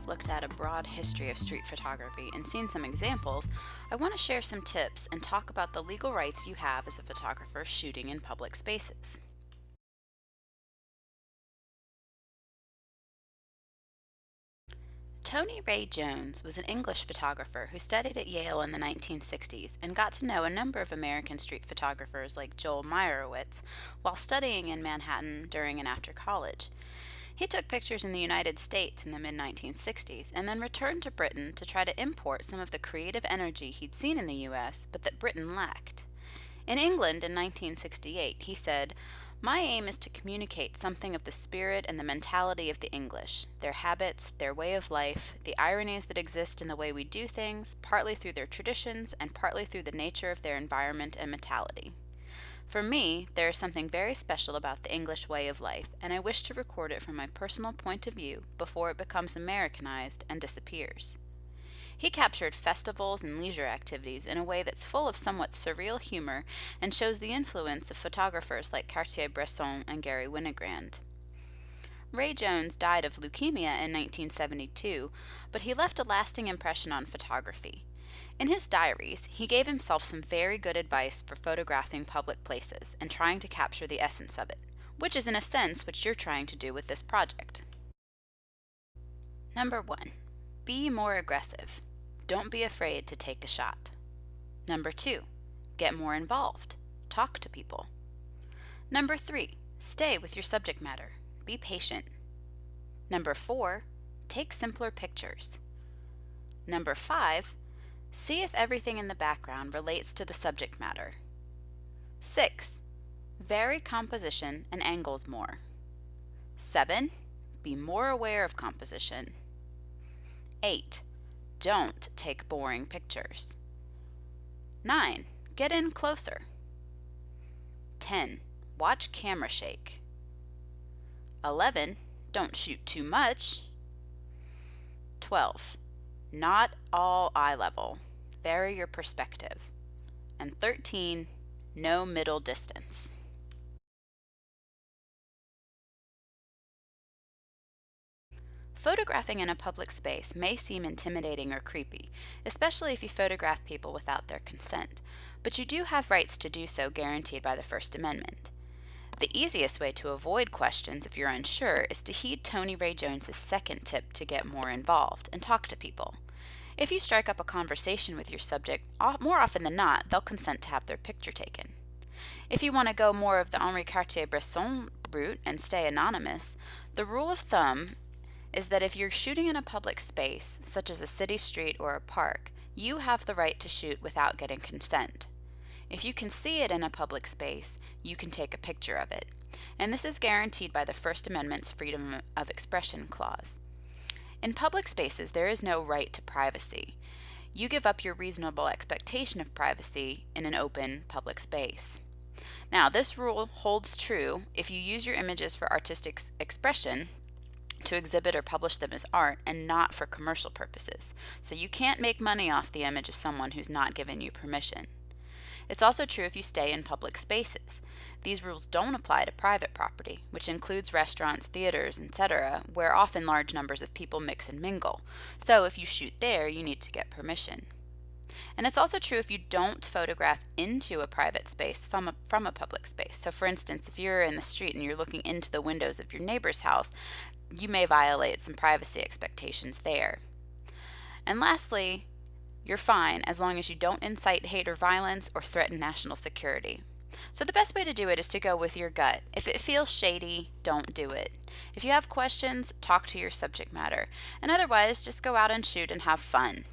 we've looked at a broad history of street photography and seen some examples, I want to share some tips and talk about the legal rights you have as a photographer shooting in public spaces. Tony Ray Jones was an English photographer who studied at Yale in the 1960s and got to know a number of American street photographers like Joel Meyerowitz while studying in Manhattan during and after college. He took pictures in the United States in the mid 1960s and then returned to Britain to try to import some of the creative energy he'd seen in the US but that Britain lacked. In England in 1968, he said, "My aim is to communicate something of the spirit and the mentality of the English, their habits, their way of life, the ironies that exist in the way we do things, partly through their traditions and partly through the nature of their environment and mentality. For me, there is something very special about the English way of life, and I wish to record it from my personal point of view before it becomes Americanized and disappears." He captured festivals and leisure activities in a way that's full of somewhat surreal humor and shows the influence of photographers like Cartier-Bresson and Gary Winogrand. Ray Jones died of leukemia in 1972, but he left a lasting impression on photography. In his diaries, he gave himself some very good advice for photographing public places and trying to capture the essence of it, which is in a sense what you're trying to do with this project. Number 1. Be more aggressive. Don't be afraid to take a shot. Number 2. Get more involved. Talk to people. Number 3. Stay with your subject matter. Be patient. Number 4. Take simpler pictures. Number 5. See if everything in the background relates to the subject matter. 6. Vary composition and angles more. 7. Be more aware of composition. 8. Don't take boring pictures. 9. Get in closer. 10. Watch camera shake. 11. Don't shoot too much. 12. Not all eye level. Vary your perspective. And 13. No middle distance. Photographing in a public space may seem intimidating or creepy, especially if you photograph people without their consent, but you do have rights to do so guaranteed by the First Amendment. The easiest way to avoid questions if you're unsure is to heed Tony Ray Jones's second tip to get more involved and talk to people. If you strike up a conversation with your subject, more often than not, they'll consent to have their picture taken. If you want to go more of the Henri Cartier-Bresson route and stay anonymous, the rule of thumb is that if you're shooting in a public space, such as a city street or a park, you have the right to shoot without getting consent. If you can see it in a public space, you can take a picture of it. And this is guaranteed by the First Amendment's Freedom of Expression Clause. In public spaces, there is no right to privacy. You give up your reasonable expectation of privacy in an open public space. Now, this rule holds true if you use your images for artistic expression to exhibit or publish them as art and not for commercial purposes. So you can't make money off the image of someone who's not given you permission. It's also true if you stay in public spaces. These rules don't apply to private property, which includes restaurants, theaters, etc., where often large numbers of people mix and mingle. So if you shoot there, you need to get permission. And it's also true if you don't photograph into a private space from a public space. So for instance, if you're in the street and you're looking into the windows of your neighbor's house, you may violate some privacy expectations there. And lastly, you're fine as long as you don't incite hate or violence or threaten national security. So the best way to do it is to go with your gut. If it feels shady, don't do it. If you have questions, talk to your subject matter. And otherwise, just go out and shoot and have fun.